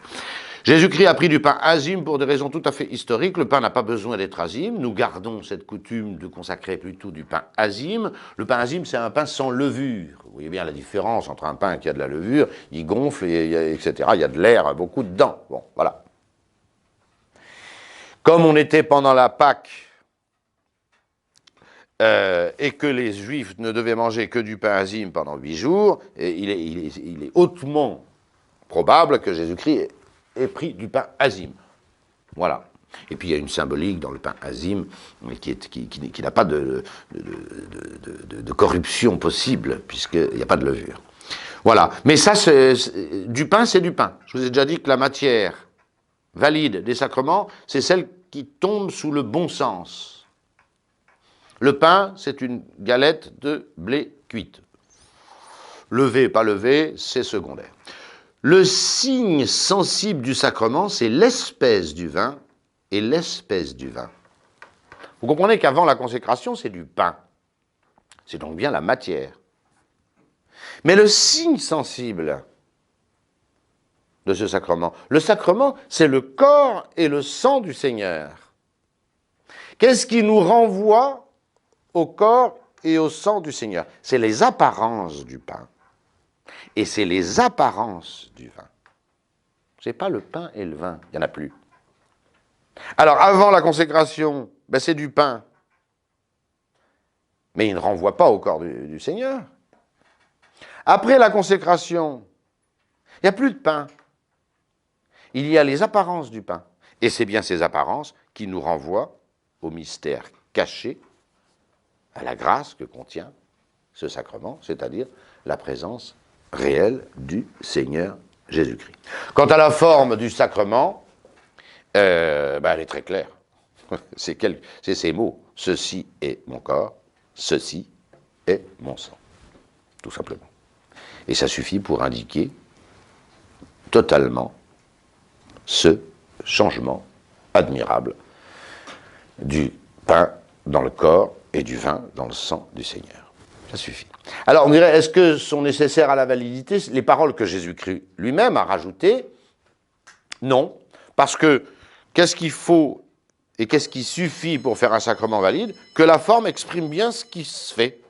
Jésus-Christ a pris du pain azime pour des raisons tout à fait historiques. Le pain n'a pas besoin d'être azime. Nous gardons cette coutume de consacrer plutôt du pain azime. Le pain azime, c'est un pain sans levure. Vous voyez bien la différence entre un pain qui a de la levure, il gonfle, etc. Il y a de l'air beaucoup dedans. Bon, voilà. Comme on était pendant la Pâque, et que les Juifs ne devaient manger que du pain azime pendant 8 jours, et il est hautement probable que Jésus-Christ ait pris du pain azime. Voilà. Et puis il y a une symbolique dans le pain azime qui n'a pas de corruption possible, puisqu'il n'y a pas de levure. Voilà. Mais ça, du pain, c'est du pain. Je vous ai déjà dit que la matière valide des sacrements, c'est celle qui tombe sous le bon sens. Le pain, c'est une galette de blé cuite. Levé, pas levé, c'est secondaire. Le signe sensible du sacrement, c'est l'espèce du vin et l'espèce du vin. Vous comprenez qu'avant la consécration, c'est du pain. C'est donc bien la matière. Mais le signe sensible de ce sacrement, le sacrement, c'est le corps et le sang du Seigneur. Qu'est-ce qui nous renvoie au corps et au sang du Seigneur? C'est les apparences du pain. Et c'est les apparences du vin. C'est pas le pain et le vin, il n'y en a plus. Alors, avant la consécration, ben c'est du pain. Mais il ne renvoie pas au corps du Seigneur. Après la consécration, il n'y a plus de pain. Il y a les apparences du pain. Et c'est bien ces apparences qui nous renvoient au mystère caché, à la grâce que contient ce sacrement, c'est-à-dire la présence réelle du Seigneur Jésus-Christ. Quant à la forme du sacrement, elle est très claire. C'est ces mots. Ceci est mon corps, ceci est mon sang. Tout simplement. Et ça suffit pour indiquer totalement ce changement admirable du pain dans le corps et du vin dans le sang du Seigneur. Ça suffit. Alors on dirait, est-ce que sont nécessaires à la validité les paroles que Jésus-Christ lui-même a rajoutées? Non, parce que qu'est-ce qu'il faut et qu'est-ce qui suffit pour faire un sacrement valide? Que la forme exprime bien ce qui se fait.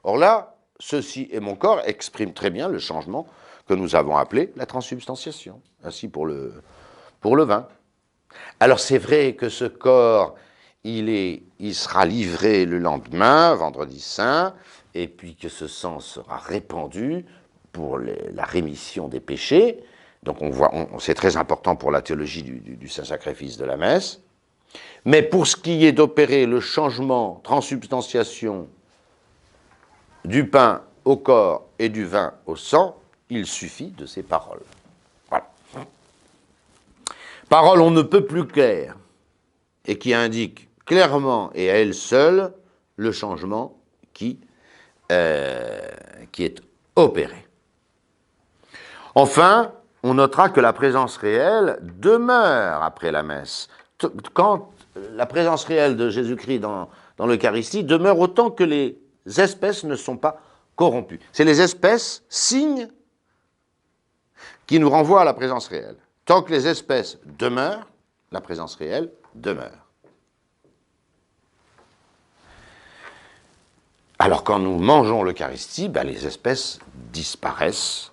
Or là, ceci est mon corps exprime très bien le changement que nous avons appelé la transsubstantiation, ainsi pour le vin. Alors c'est vrai que ce corps, il sera livré le lendemain, vendredi saint, et puis que ce sang sera répandu pour la rémission des péchés. Donc c'est très important pour la théologie du saint-sacrifice de la messe. Mais pour ce qui est d'opérer le changement, transsubstantiation du pain au corps et du vin au sang, il suffit de ces paroles. Voilà. Paroles on ne peut plus claires et qui indiquent clairement et à elles seules le changement qui est opéré. Enfin, on notera que la présence réelle demeure après la messe. Quand la présence réelle de Jésus-Christ dans l'Eucharistie demeure autant que les espèces ne sont pas corrompues. C'est les espèces, signes, qui nous renvoient à la présence réelle. Tant que les espèces demeurent, la présence réelle demeure. Alors quand nous mangeons l'Eucharistie, les espèces disparaissent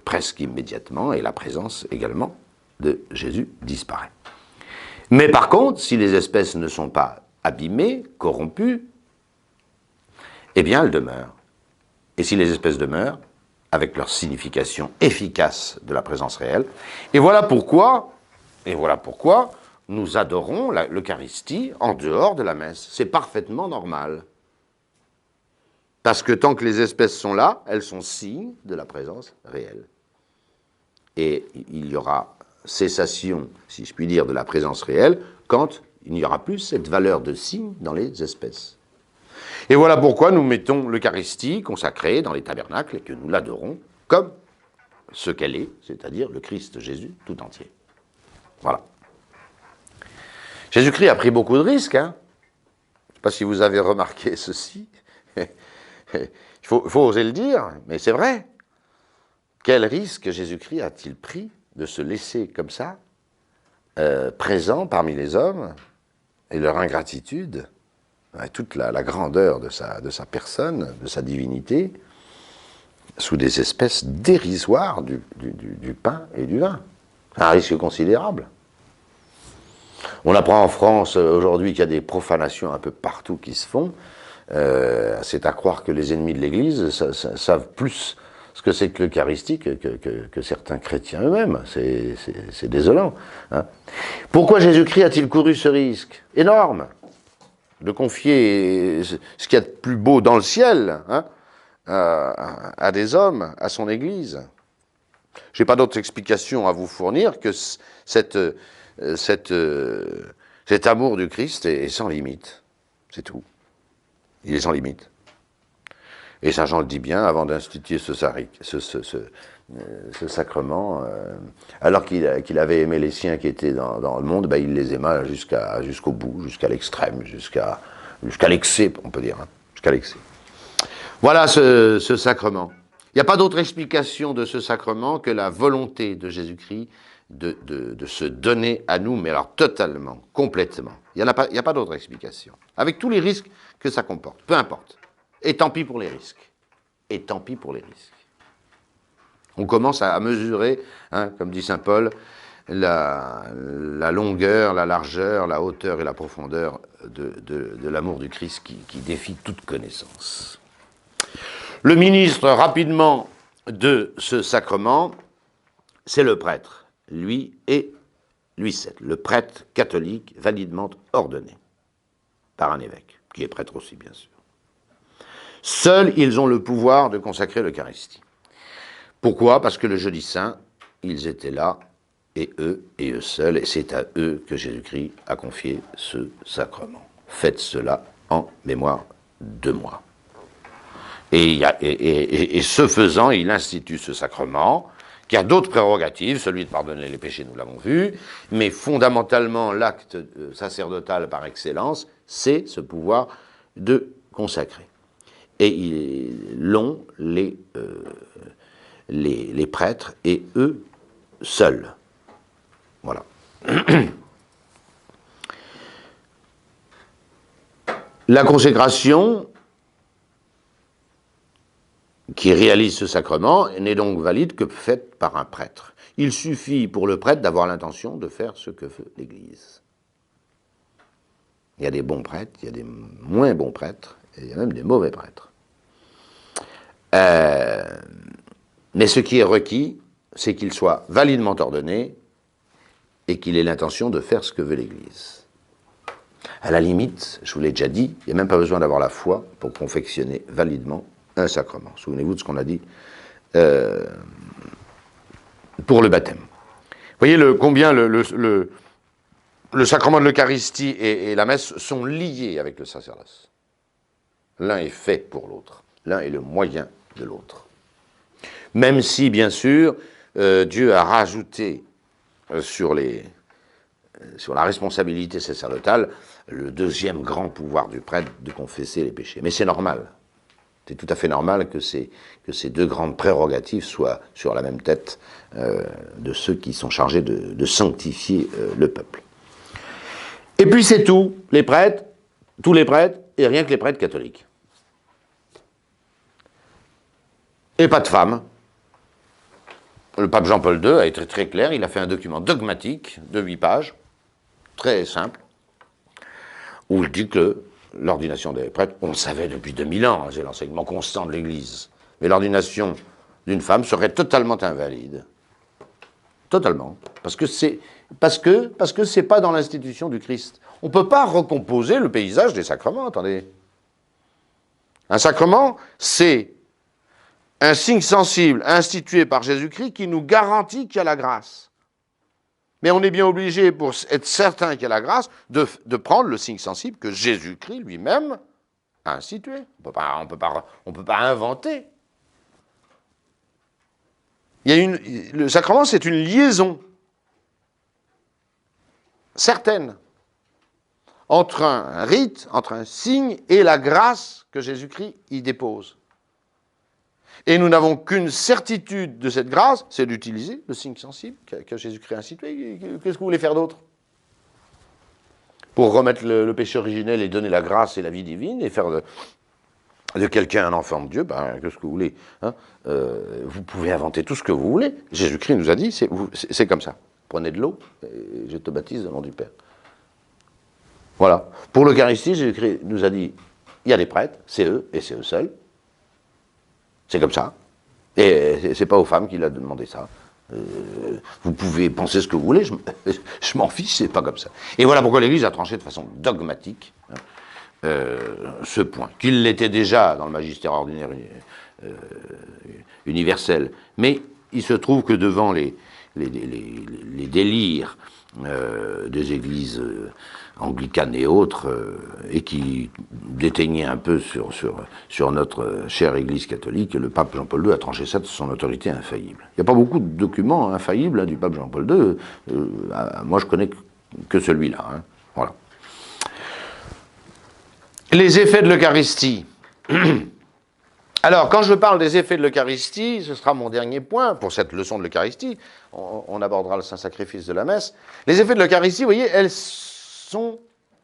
presque immédiatement et la présence également de Jésus disparaît. Mais par contre, si les espèces ne sont pas abîmées, corrompues, eh bien elles demeurent. Et si les espèces demeurent, avec leur signification efficace de la présence réelle, et voilà pourquoi nous adorons l'Eucharistie en dehors de la messe. C'est parfaitement normal. Parce que tant que les espèces sont là, elles sont signes de la présence réelle. Et il y aura cessation, si je puis dire, de la présence réelle quand il n'y aura plus cette valeur de signe dans les espèces. Et voilà pourquoi nous mettons l'Eucharistie consacrée dans les tabernacles et que nous l'adorons comme ce qu'elle est, c'est-à-dire le Christ Jésus tout entier. Voilà. Jésus-Christ a pris beaucoup de risques. Je ne sais pas si vous avez remarqué ceci. Il faut oser le dire, mais c'est vrai. Quel risque Jésus-Christ a-t-il pris de se laisser comme ça, présent parmi les hommes, et leur ingratitude, toute la grandeur de sa personne, de sa divinité, sous des espèces dérisoires du pain et du vin. C'est un risque considérable. On apprend en France aujourd'hui qu'il y a des profanations un peu partout qui se font. C'est à croire que les ennemis de l'Église savent plus ce que c'est que l'Eucharistie que certains chrétiens eux-mêmes. C'est désolant. Pourquoi Jésus-Christ a-t-il couru ce risque énorme de confier ce qu'il y a de plus beau dans le ciel à des hommes, à son Église? Je n'ai pas d'autre explication à vous fournir que cette Cet amour du Christ est sans limite, c'est tout. Il est sans limite. Et Saint Jean le dit bien, avant d'instituer ce sacrement, alors qu'il avait aimé les siens qui étaient dans le monde, ben, il les aima jusqu'au bout, jusqu'à l'extrême, jusqu'à l'excès, on peut dire, hein, jusqu'à l'excès. Voilà ce sacrement. Il n'y a pas d'autre explication de ce sacrement que la volonté de Jésus-Christ de se donner à nous, mais alors totalement, complètement. Il n'y a pas d'autre explication. Avec tous les risques que ça comporte, peu importe. Et tant pis pour les risques. Et tant pis pour les risques. On commence à mesurer, hein, comme dit saint Paul, la longueur, la largeur, la hauteur et la profondeur de l'amour du Christ qui défie toute connaissance. Le ministre, rapidement, de ce sacrement, c'est le prêtre, lui et Louis VII, le prêtre catholique validement ordonné par un évêque, qui est prêtre aussi, bien sûr. Seuls, ils ont le pouvoir de consacrer l'Eucharistie. Pourquoi? Parce que le jeudi saint, ils étaient là, et eux seuls, et c'est à eux que Jésus-Christ a confié ce sacrement. Faites cela en mémoire de moi. Et ce faisant, il institue ce sacrement, qui a d'autres prérogatives, celui de pardonner les péchés, nous l'avons vu, mais fondamentalement, l'acte sacerdotal par excellence, c'est ce pouvoir de consacrer. Et ils l'ont les prêtres, et eux seuls. Voilà. La consécration qui réalise ce sacrement n'est donc valide que faite par un prêtre. Il suffit pour le prêtre d'avoir l'intention de faire ce que veut l'Église. Il y a des bons prêtres, il y a des moins bons prêtres, et il y a même des mauvais prêtres. Mais ce qui est requis, c'est qu'il soit validement ordonné et qu'il ait l'intention de faire ce que veut l'Église. À la limite, je vous l'ai déjà dit, il n'y a même pas besoin d'avoir la foi pour confectionner validement un sacrement. Souvenez-vous de ce qu'on a dit pour le baptême. Vous voyez combien le sacrement de l'Eucharistie et la messe sont liés avec le sacerdoce. L'un est fait pour l'autre. L'un est le moyen de l'autre. Même si, bien sûr, Dieu a rajouté sur la responsabilité sacerdotale le deuxième grand pouvoir du prêtre de confesser les péchés. Mais c'est normal. C'est tout à fait normal que ces deux grandes prérogatives soient sur la même tête de ceux qui sont chargés de sanctifier le peuple. Et puis c'est tout, les prêtres, tous les prêtres, et rien que les prêtres catholiques. Et pas de femmes. Le pape Jean-Paul II a été très clair, il a fait un document dogmatique de 8 pages, très simple, où il dit que l'ordination des prêtres, on le savait depuis 2000 ans, c'est l'enseignement constant de l'Église, mais l'ordination d'une femme serait totalement invalide. Totalement. Parce que c'est pas dans l'institution du Christ. On ne peut pas recomposer le paysage des sacrements, attendez. Un sacrement, c'est un signe sensible institué par Jésus-Christ qui nous garantit qu'il y a la grâce. Mais on est bien obligé, pour être certain qu'il y a la grâce, de prendre le signe sensible que Jésus-Christ lui-même a institué. On peut pas inventer. Le sacrement, c'est une liaison certaine entre un rite, entre un signe et la grâce que Jésus-Christ y dépose. Et nous n'avons qu'une certitude de cette grâce, c'est d'utiliser le signe sensible que Jésus-Christ a institué. Qu'est-ce que vous voulez faire d'autre? Pour remettre le péché originel et donner la grâce et la vie divine et faire de quelqu'un un enfant de Dieu, ben, qu'est-ce que vous voulez, hein? Vous pouvez inventer tout ce que vous voulez. Jésus-Christ nous a dit, c'est comme ça. Prenez de l'eau et je te baptise au nom du Père. Voilà. Pour l'Eucharistie, Jésus-Christ nous a dit, il y a des prêtres, c'est eux et c'est eux seuls. C'est comme ça. Et c'est pas aux femmes qu'il a demandé ça. Vous pouvez penser ce que vous voulez, je m'en fiche, c'est pas comme ça. Et voilà pourquoi l'Église a tranché de façon dogmatique ce point, qu'il l'était déjà dans le magistère ordinaire universel. Mais il se trouve que devant les délires des églises anglicanes et autres, et qui déteignaient un peu sur notre chère Église catholique, le pape Jean-Paul II a tranché ça de son autorité infaillible. Il n'y a pas beaucoup de documents infaillibles du pape Jean-Paul II. Moi, je connais que celui-là. Hein. Voilà. Les effets de l'Eucharistie. Alors, quand je parle des effets de l'Eucharistie, ce sera mon dernier point pour cette leçon de l'Eucharistie. On abordera le Saint-Sacrifice de la messe. Les effets de l'Eucharistie, vous voyez,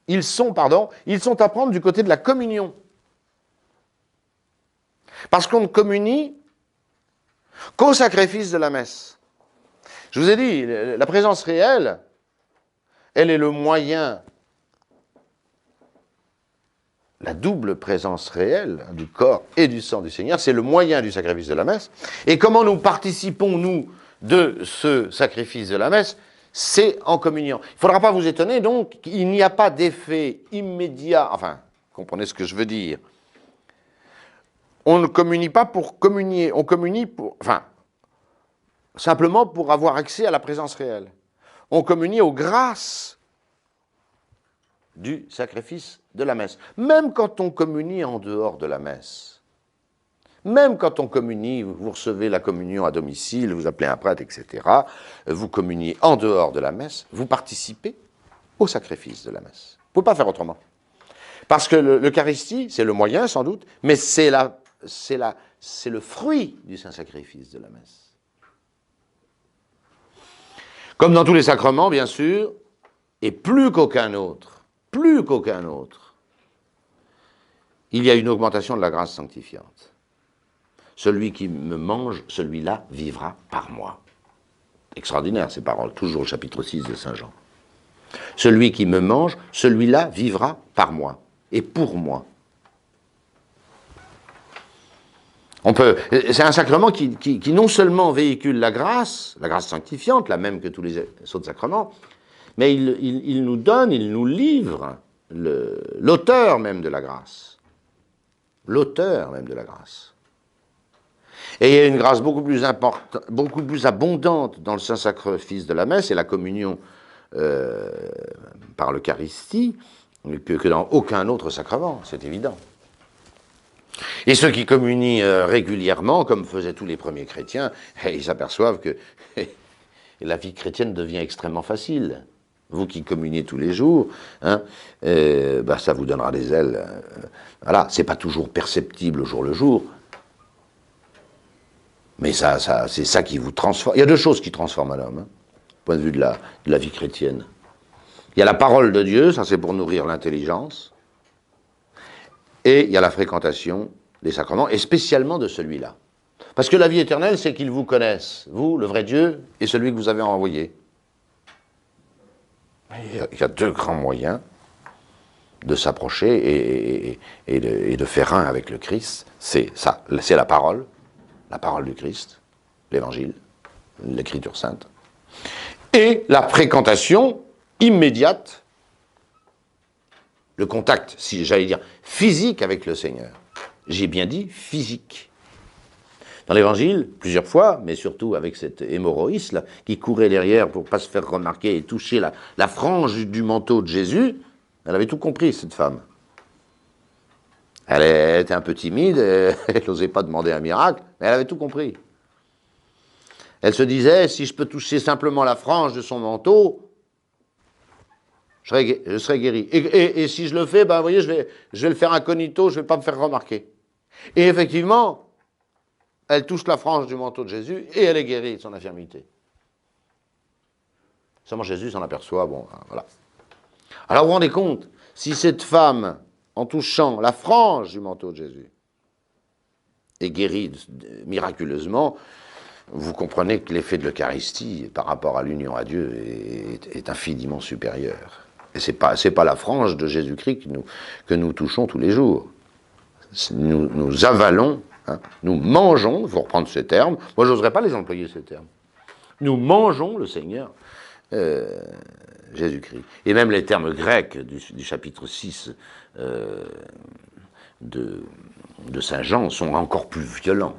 ils sont à prendre du côté de la communion. Parce qu'on ne communie qu'au sacrifice de la messe. Je vous ai dit, la présence réelle, elle est le moyen, la double présence réelle du corps et du sang du Seigneur, c'est le moyen du sacrifice de la messe. Et comment nous participons, nous, de ce sacrifice de la messe? C'est en communion. Il ne faudra pas vous étonner, donc, qu'il n'y a pas d'effet immédiat, enfin, comprenez ce que je veux dire. On ne communie pas pour communier, on communie pour, enfin, simplement pour avoir accès à la présence réelle. On communie aux grâces du sacrifice de la messe. Même quand on communie en dehors de la messe, même quand on communie, vous recevez la communion à domicile, vous appelez un prêtre, etc., vous communiez en dehors de la messe, vous participez au sacrifice de la messe. Vous ne pouvez pas faire autrement. Parce que l'Eucharistie, c'est le moyen sans doute, mais c'est le fruit du saint-sacrifice de la messe. Comme dans tous les sacrements, bien sûr, et plus qu'aucun autre, il y a une augmentation de la grâce sanctifiante. Celui qui me mange, celui-là vivra par moi. Extraordinaire ces paroles, toujours au chapitre 6 de Saint Jean. Celui qui me mange, celui-là vivra par moi et pour moi. C'est un sacrement qui non seulement véhicule la grâce sanctifiante, la même que tous les autres sacrements, mais il nous donne, il nous livre l'auteur même de la grâce. L'auteur même de la grâce. Et il y a une grâce beaucoup plus abondante dans le saint-sacrifice de la messe et la communion par l'Eucharistie que dans aucun autre sacrement, c'est évident. Et ceux qui communient régulièrement, comme faisaient tous les premiers chrétiens, ils s'aperçoivent que la vie chrétienne devient extrêmement facile. Vous qui communiez tous les jours, hein, ça vous donnera des ailes. Voilà, c'est pas toujours perceptible au jour le jour, mais c'est ça qui vous transforme. Il y a deux choses qui transforment un homme, hein, du point de vue de la vie chrétienne. Il y a la parole de Dieu, ça c'est pour nourrir l'intelligence, et il y a la fréquentation des sacrements, et spécialement de celui-là. Parce que la vie éternelle, c'est qu'ils vous connaissent, vous, le vrai Dieu, et celui que vous avez envoyé. Il y a deux grands moyens de s'approcher et de faire un avec le Christ. C'est ça, c'est la parole du Christ, l'Évangile, l'Écriture sainte, et la fréquentation immédiate, le contact, si j'allais dire, physique avec le Seigneur. J'ai bien dit physique. Dans l'Évangile, plusieurs fois, mais surtout avec cet hémorroïs là, qui courait derrière pour ne pas se faire remarquer et toucher la frange du manteau de Jésus, elle avait tout compris, cette femme. Elle était un peu timide, elle n'osait pas demander un miracle, mais elle avait tout compris. Elle se disait, si je peux toucher simplement la frange de son manteau, je serai guéri. Et si je le fais, vous voyez, je vais le faire incognito, je ne vais pas me faire remarquer. Et effectivement, elle touche la frange du manteau de Jésus et elle est guérie de son infirmité. Seulement Jésus s'en aperçoit, bon, voilà. Alors vous vous rendez compte, si cette femme, en touchant la frange du manteau de Jésus, est guérie miraculeusement, vous comprenez que l'effet de l'Eucharistie, par rapport à l'union à Dieu, est infiniment supérieur. Et c'est pas la frange de Jésus-Christ que nous touchons tous les jours. Nous avalons, hein, nous mangeons, il faut reprendre ces termes, moi je n'oserais pas les employer ces termes, nous mangeons le Seigneur Jésus-Christ. Et même les termes grecs du chapitre 6 de Saint Jean sont encore plus violents.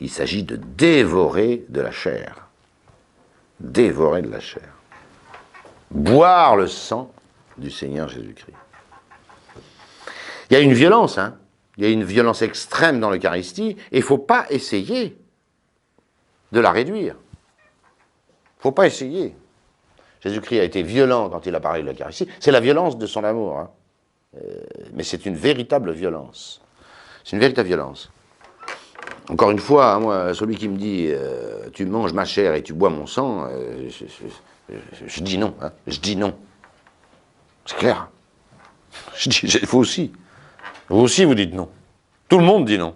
Il s'agit de dévorer de la chair. dévorer de la chair. Boire le sang du Seigneur Jésus-Christ. Il y a une violence, hein. Il y a une violence extrême dans l'Eucharistie, et il ne faut pas essayer de la réduire. Il ne faut pas essayer. Jésus-Christ a été violent quand il a parlé de l'Eucharistie. C'est la violence de son amour, hein. Mais c'est une véritable violence. C'est une véritable violence. Encore une fois, moi, celui qui me dit tu manges ma chair et tu bois mon sang, je dis non. Hein, je dis non. C'est clair. Je dis, vous aussi. Vous aussi, vous dites non. Tout le monde dit non.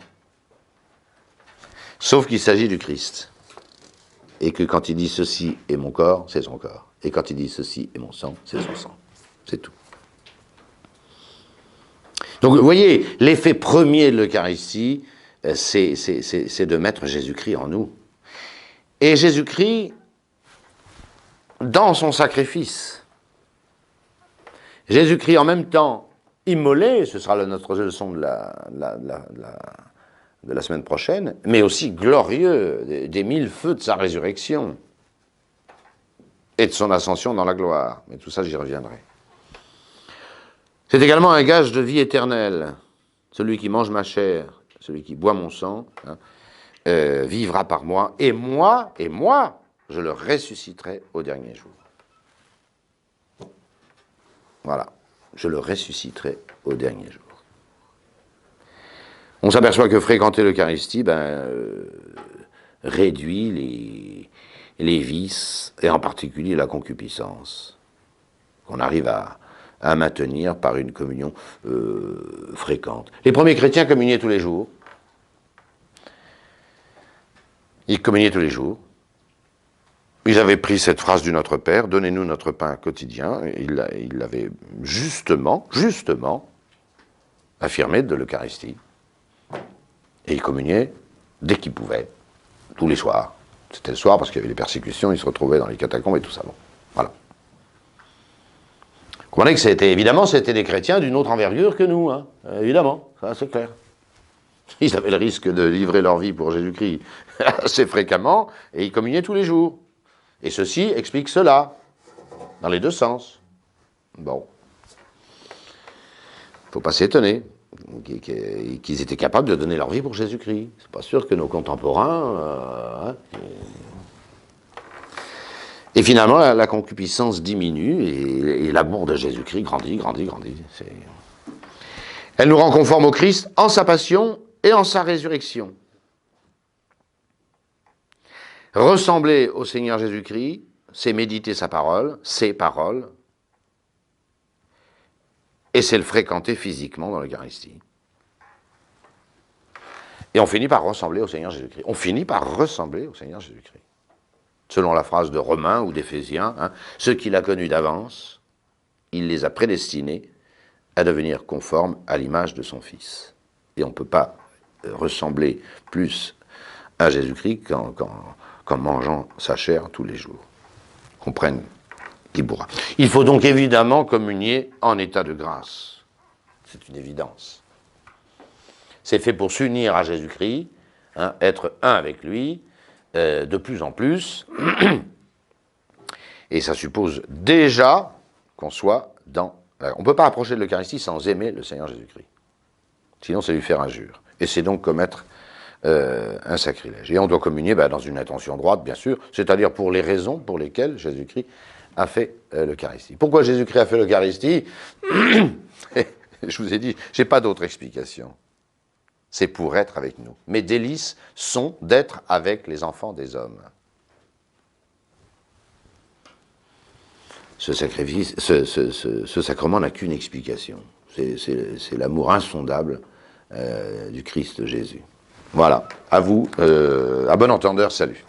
Sauf qu'il s'agit du Christ. Et que quand il dit ceci est mon corps, c'est son corps. Et quand il dit ceci est mon sang, c'est son sang. C'est tout. Donc, vous voyez, l'effet premier de l'Eucharistie, c'est de mettre Jésus-Christ en nous. Et Jésus-Christ, dans son sacrifice, Jésus-Christ en même temps immolé, ce sera notre leçon de la semaine prochaine, mais aussi glorieux des 1000 feux de sa résurrection et de son ascension dans la gloire. Mais tout ça, j'y reviendrai. C'est également un gage de vie éternelle. Celui qui mange ma chair, celui qui boit mon sang, hein, vivra par moi, et moi, je le ressusciterai au dernier jour. Voilà, je le ressusciterai au dernier jour. On s'aperçoit que fréquenter l'Eucharistie réduit les vices, et en particulier la concupiscence, qu'on arrive à maintenir par une communion fréquente. Les premiers chrétiens communiaient tous les jours. Ils communiaient tous les jours. Ils avaient pris cette phrase du Notre Père, « Donnez-nous notre pain quotidien ». Ils l'avaient justement affirmé de l'Eucharistie. Et ils communiaient dès qu'ils pouvaient, tous les soirs. C'était le soir parce qu'il y avait les persécutions, ils se retrouvaient dans les catacombes et tout ça. Bon, voilà. Vous comprenez que évidemment, c'était des chrétiens d'une autre envergure que nous, hein. Évidemment, ça c'est clair. Ils avaient le risque de livrer leur vie pour Jésus-Christ assez fréquemment, et ils communiaient tous les jours. Et ceci explique cela, dans les deux sens. Bon. Il ne faut pas s'étonner qu'ils étaient capables de donner leur vie pour Jésus-Christ. C'est pas sûr que nos contemporains... Et finalement, la concupiscence diminue, et l'amour de Jésus-Christ grandit. Elle nous rend conformes au Christ en sa passion et en sa résurrection. Ressembler au Seigneur Jésus-Christ, c'est méditer sa parole, ses paroles, et c'est le fréquenter physiquement dans l'Eucharistie. Et on finit par ressembler au Seigneur Jésus-Christ. On finit par ressembler au Seigneur Jésus-Christ. Selon la phrase de Romains ou d'Éphésiens, hein, ceux qu'il a connus d'avance, il les a prédestinés à devenir conformes à l'image de son Fils. Et on ne peut pas ressembler plus à Jésus-Christ qu'en mangeant sa chair tous les jours. Comprenne qui pourra. Il faut donc évidemment communier en état de grâce. C'est une évidence. C'est fait pour s'unir à Jésus-Christ, hein, être un avec lui, de plus en plus. Et ça suppose déjà qu'on soit dans... On ne peut pas approcher de l'Eucharistie sans aimer le Seigneur Jésus-Christ. Sinon, c'est lui faire injure. Et c'est donc commettre un sacrilège. Et on doit communier dans une intention droite, bien sûr, c'est-à-dire pour les raisons pour lesquelles Jésus-Christ a fait l'Eucharistie. Pourquoi Jésus-Christ a fait l'Eucharistie? Je vous ai dit, je n'ai pas d'autre explication. C'est pour être avec nous. Mes délices sont d'être avec les enfants des hommes. Ce sacrifice, ce sacrement n'a qu'une explication. C'est l'amour insondable du Christ Jésus. Voilà. À vous, à bon entendeur, salut.